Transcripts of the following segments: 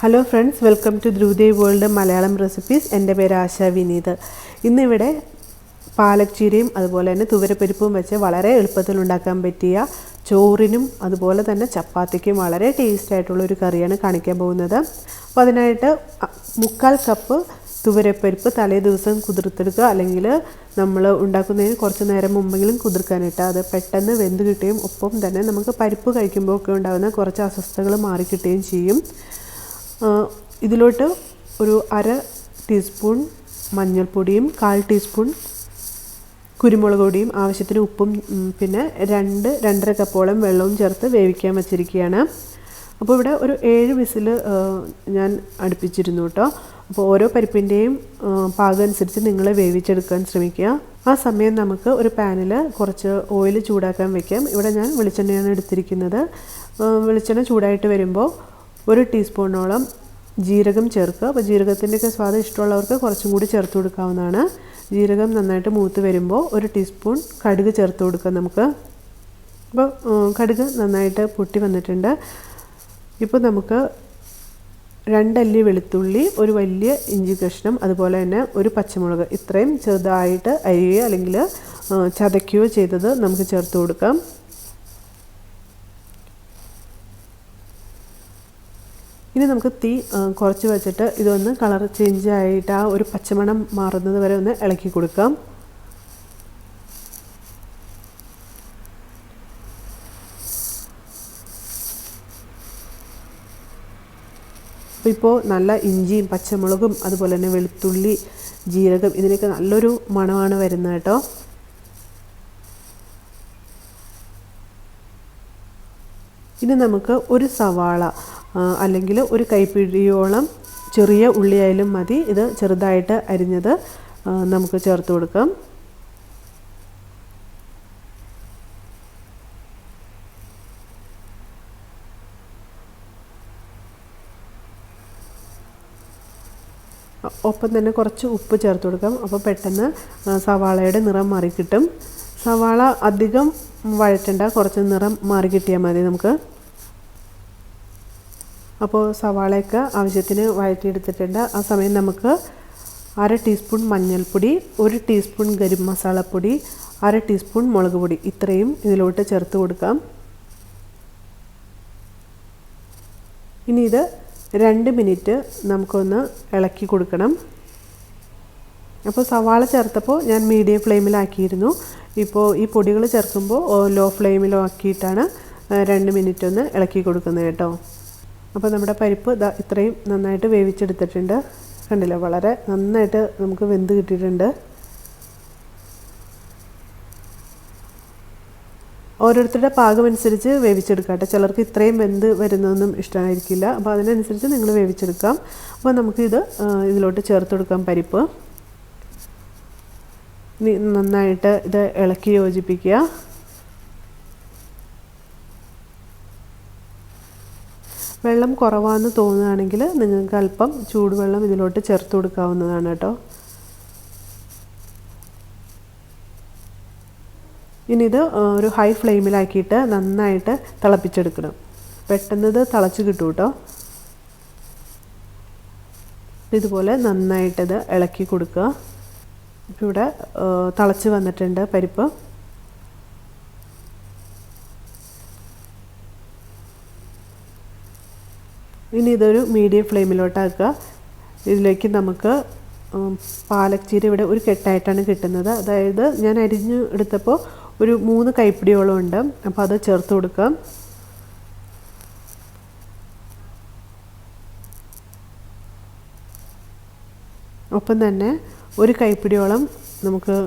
Hello friends, welcome to Dhruvdev World Malayalam Recipes. എൻ്റെ പേര് ആശ വിനീത്. ഇന്നിവിടെ പാലക് ചീരയും അതുപോലെ തന്നെ തുവരപ്പരിപ്പും വെച്ച് വളരെ എളുപ്പത്തിൽ ഉണ്ടാക്കാൻ പറ്റിയ ചോറിനും അതുപോലെ തന്നെ ചപ്പാത്തിക്കും വളരെ ടേസ്റ്റി ആയിട്ടുള്ള ഒരു കറിയാണ് കാണിക്കാൻ പോകുന്നത്. അപ്പോൾ അതിനായിട്ട് 3/4 കപ്പ് തുവരപ്പരിപ്പ് തലേ ദിവസം കുതിർത്തെടുക്കുക, അല്ലെങ്കിൽ നമ്മൾ ഉണ്ടാക്കുന്നതിന് കുറച്ച് നേരം മുമ്പെങ്കിലും കുതിർക്കാനിട്ട് അത് പെട്ടെന്ന് വെന്ത് കിട്ടുകയും ഒപ്പം തന്നെ നമുക്ക് പരിപ്പ് കഴിക്കുമ്പോൾ ഒക്കെ ഉണ്ടാകുന്ന കുറച്ച് അസ്വസ്ഥതകൾ മാറി കിട്ടുകയും ചെയ്യും. ഇതിലോട്ട് ഒരു 1/2 ടീസ്പൂൺ മഞ്ഞൾപ്പൊടിയും 1/4 ടീസ്പൂൺ കുരുമുളക് പൊടിയും ആവശ്യത്തിന് ഉപ്പും പിന്നെ 2-2.5 കപ്പോളം വെള്ളവും ചേർത്ത് വേവിക്കാൻ വെച്ചിരിക്കുകയാണ്. അപ്പോൾ ഇവിടെ ഒരു 7 വിസിൽ ഞാൻ അടുപ്പിച്ചിരുന്നു കേട്ടോ. അപ്പോൾ ഓരോ പരിപ്പിൻ്റെയും പാകം അനുസരിച്ച് നിങ്ങൾ വേവിച്ചെടുക്കാൻ ശ്രമിക്കുക. ആ സമയം നമുക്ക് ഒരു പാനിൽ കുറച്ച് ഓയിൽ ചൂടാക്കാൻ വെക്കാം. ഇവിടെ ഞാൻ വെളിച്ചെണ്ണയാണ് എടുത്തിരിക്കുന്നത്. വെളിച്ചെണ്ണ ചൂടായിട്ട് വരുമ്പോൾ 1 ടീസ്പൂണോളം ജീരകം ചേർക്കുക. അപ്പോൾ ജീരകത്തിൻ്റെയൊക്കെ സ്വാദം ഇഷ്ടമുള്ളവർക്ക് കുറച്ചും കൂടി ചേർത്ത് കൊടുക്കാവുന്നതാണ്. ജീരകം നന്നായിട്ട് മൂത്ത് വരുമ്പോൾ 1 ടീസ്പൂൺ കടുക് ചേർത്ത് കൊടുക്കുക നമുക്ക്. അപ്പോൾ കടുക് നന്നായിട്ട് പൊട്ടി വന്നിട്ടുണ്ട്. ഇപ്പോൾ നമുക്ക് 2 അല്ലി വെളുത്തുള്ളി, ഒരു വലിയ ഇഞ്ചി കഷ്ണം, അതുപോലെ തന്നെ ഒരു പച്ചമുളക് ഇത്രയും ചെറുതായിട്ട് അരിയുകയോ അല്ലെങ്കിൽ ചതയ്ക്കുകയോ ചെയ്തത് നമുക്ക് ചേർത്ത് കൊടുക്കാം. ഇനി നമുക്ക് തീ കുറച്ച് വെച്ചിട്ട് ഇതൊന്ന് കളർ ചേഞ്ച് ആയിട്ട് ആ ഒരു പച്ചമണം മാറുന്നത് വരെ ഒന്ന് ഇളക്കി കൊടുക്കാം. അപ്പോൾ ഇപ്പോൾ നല്ല ഇഞ്ചിയും പച്ചമുളകും അതുപോലെ തന്നെ വെളുത്തുള്ളി, ജീരകം ഇതിനൊക്കെ നല്ലൊരു മണമാണ് വരുന്നത് കേട്ടോ. ഇനി നമുക്ക് ഒരു സവാള അല്ലെങ്കിൽ ഒരു കൈപ്പിടിയോളം ചെറിയ ഉള്ളിയായാലും മതി, ഇത് ചെറുതായിട്ട് അരിഞ്ഞത് നമുക്ക് ചേർത്ത് കൊടുക്കാം. ഒപ്പം തന്നെ കുറച്ച് ഉപ്പ് ചേർത്ത് കൊടുക്കാം. അപ്പോൾ പെട്ടെന്ന് സവാളയുടെ നിറം മാറി കിട്ടും. സവാള അധികം വഴറ്റണ്ട, കുറച്ച് നിറം മാറി കിട്ടിയാൽ മതി നമുക്ക്. അപ്പോൾ സവാളയൊക്കെ ആവശ്യത്തിന് വഴറ്റിയെടുത്തിട്ടുണ്ട്. ആ സമയം നമുക്ക് 1/2 ടീസ്പൂൺ മഞ്ഞൾപ്പൊടി, 1 ടീസ്പൂൺ ഗരം മസാലപ്പൊടി, 1/2 ടീസ്പൂൺ മുളക് പൊടി ഇത്രയും ഇതിലോട്ട് ചേർത്ത് കൊടുക്കാം. ഇനി ഇത് 2 മിനിറ്റ് നമുക്കൊന്ന് ഇളക്കി കൊടുക്കണം. അപ്പോൾ സവാള ചേർത്തപ്പോൾ ഞാൻ മീഡിയം ഫ്ലെയിമിലാക്കിയിരുന്നു. ഇപ്പോൾ ഈ പൊടികൾ ചേർക്കുമ്പോൾ ലോ ഫ്ലെയിമിലോ ആക്കിയിട്ടാണ് 2 മിനിറ്റ് ഒന്ന് ഇളക്കി കൊടുക്കുന്നത് കേട്ടോ. അപ്പോൾ നമ്മുടെ പരിപ്പ് ഇത്രയും നന്നായിട്ട് വേവിച്ചെടുത്തിട്ടുണ്ട്. കണ്ടില്ല, വളരെ നന്നായിട്ട് നമുക്ക് വെന്ത് കിട്ടിയിട്ടുണ്ട്. ഓരോരുത്തരുടെ പാകമനുസരിച്ച് വേവിച്ചെടുക്കാം. ചിലർക്ക് ഇത്രയും വെന്ത് വരുന്നതൊന്നും ഇഷ്ടമായിരിക്കില്ല. അപ്പോൾ അതിനനുസരിച്ച് നിങ്ങൾ വേവിച്ചെടുക്കാം. അപ്പോൾ നമുക്കിത് ഇതിലോട്ട് ചേർത്ത് കൊടുക്കാം പരിപ്പ്. ഇനി നന്നായിട്ട് ഇത് ഇളക്കി യോജിപ്പിക്കുക. വെള്ളം കുറവാണെന്ന് തോന്നുകയാണെങ്കിൽ നിങ്ങൾക്ക് അല്പം ചൂടുവെള്ളം ഇതിലോട്ട് ചേർത്ത് കൊടുക്കാവുന്നതാണ് കേട്ടോ. ഇനി ഇത് ഒരു ഹൈ ഫ്ലെയിമിലാക്കിയിട്ട് നന്നായിട്ട് തിളപ്പിച്ചെടുക്കണം. പെട്ടെന്ന് ഇത് തിളച്ച് കിട്ടും കേട്ടോ. ഇതുപോലെ നന്നായിട്ടിത് ഇളക്കി കൊടുക്കുക. ഇവിടെ തിളച്ച് വന്നിട്ടുണ്ട് പരിപ്പ്. ഇനി ഇതൊരു മീഡിയം ഫ്ലെയിമിലോട്ടാക്കുക. ഇതിലേക്ക് നമുക്ക് പാലക് ചീര ഇവിടെ ഒരു കെട്ടായിട്ടാണ് കിട്ടുന്നത്. അതായത് ഞാൻ അരിഞ്ഞ് എടുത്തപ്പോൾ ഒരു 3 കൈപ്പിടിയോളം ഉണ്ട്. അപ്പോൾ അത് ചേർത്ത് കൊടുക്കാം. ഒപ്പം തന്നെ 1 കൈപ്പിടിയോളം നമുക്ക്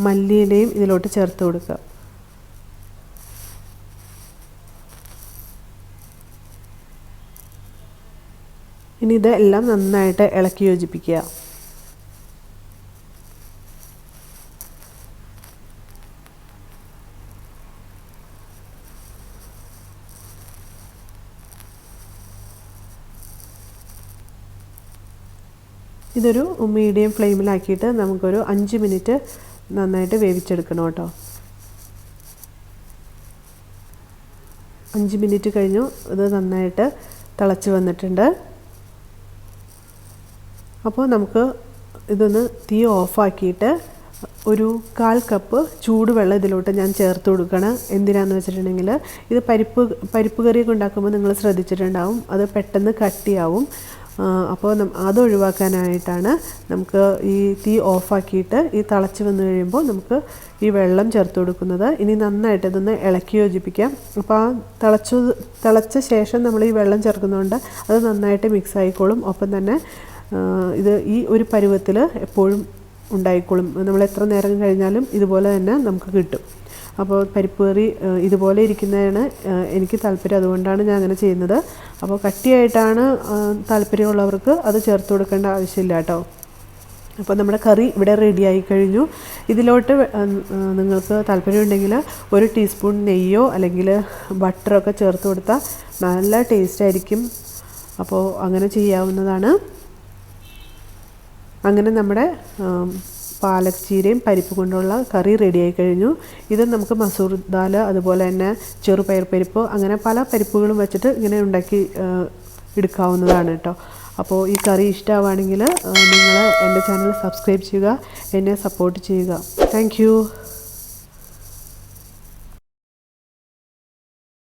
മല്ലിയിലയും ഇതിലോട്ട് ചേർത്ത് കൊടുക്കാം. ഇനി ഇതെല്ലാം നന്നായിട്ട് ഇളക്കി യോജിപ്പിക്കുക. ഇതൊരു മീഡിയം ഫ്ലെയിമിലാക്കിയിട്ട് നമുക്കൊരു 5 മിനിറ്റ് നന്നായിട്ട് വേവിച്ചെടുക്കണം കേട്ടോ. 5 മിനിറ്റ് കഴിഞ്ഞു. ഇത് നന്നായിട്ട് തിളച്ച് വന്നിട്ടുണ്ട്. അപ്പോൾ നമുക്ക് ഇതൊന്ന് തീ ഓഫാക്കിയിട്ട് ഒരു 1/4 കപ്പ് ചൂടുവെള്ളം ഇതിലോട്ട് ഞാൻ ചേർത്ത് കൊടുക്കണം. എന്തിനാണെന്ന് വെച്ചിട്ടുണ്ടെങ്കിൽ ഇത് പരിപ്പ് കറിയൊക്കെ ഉണ്ടാക്കുമ്പോൾ നിങ്ങൾ ശ്രദ്ധിച്ചിട്ടുണ്ടാവും, അത് പെട്ടെന്ന് കട്ടിയാവും. അപ്പോൾ അത് ഒഴിവാക്കാനായിട്ടാണ് നമുക്ക് ഈ തീ ഓഫാക്കിയിട്ട് ഈ തിളച്ച് വന്നു കഴിയുമ്പോൾ നമുക്ക് ഈ വെള്ളം ചേർത്ത് കൊടുക്കുന്നത്. ഇനി നന്നായിട്ട് ഇതൊന്ന് ഇളക്കി യോജിപ്പിക്കാം. അപ്പോൾ ആ തിളച്ച ശേഷം നമ്മൾ ഈ വെള്ളം ചേർക്കുന്നതുകൊണ്ട് അത് നന്നായിട്ട് മിക്സ് ആയിക്കോളും. ഒപ്പം തന്നെ ഇത് ഈ ഒരു പരുവത്തിൽ എപ്പോഴും ഉണ്ടായിക്കോളും. നമ്മൾ എത്ര നേരം കഴിഞ്ഞാലും ഇതുപോലെ തന്നെ നമുക്ക് കിട്ടും. അപ്പോൾ പരിപ്പ് കറി ഇതുപോലെ ഇരിക്കുന്നതാണ് എനിക്ക് താല്പര്യം, അതുകൊണ്ടാണ് ഞാൻ അങ്ങനെ ചെയ്യുന്നത്. അപ്പോൾ കട്ടിയായിട്ടാണ് താല്പര്യമുള്ളവർക്ക് അത് ചേർത്ത് കൊടുക്കേണ്ട ആവശ്യമില്ല കേട്ടോ. അപ്പോൾ നമ്മുടെ കറി ഇവിടെ റെഡിയായി കഴിഞ്ഞു. ഇതിലോട്ട് നിങ്ങൾക്ക് താല്പര്യമുണ്ടെങ്കിൽ 1 ടീസ്പൂൺ നെയ്യോ അല്ലെങ്കിൽ ബട്ടറൊക്കെ ചേർത്ത് കൊടുത്താൽ നല്ല ടേസ്റ്റ് ആയിരിക്കും. അപ്പോൾ അങ്ങനെ ചെയ്യാവുന്നതാണ്. അങ്ങനെ നമ്മുടെ പാലക് ചീരയും പരിപ്പ് കൊണ്ടുള്ള കറി റെഡിയായി കഴിഞ്ഞു. ഇത് നമുക്ക് മസൂർ ദാൽ, അതുപോലെ തന്നെ ചെറുപയർ പരിപ്പ്, അങ്ങനെ പല പരിപ്പുകളും വെച്ചിട്ട് ഇങ്ങനെ ഉണ്ടാക്കി എടുക്കാവുന്നതാണ് കേട്ടോ. അപ്പോൾ ഈ കറി ഇഷ്ടമാവുകയാണെങ്കിൽ നിങ്ങൾ എൻ്റെ ചാനൽ സബ്സ്ക്രൈബ് ചെയ്യുക, എന്നെ സപ്പോർട്ട് ചെയ്യുക. താങ്ക്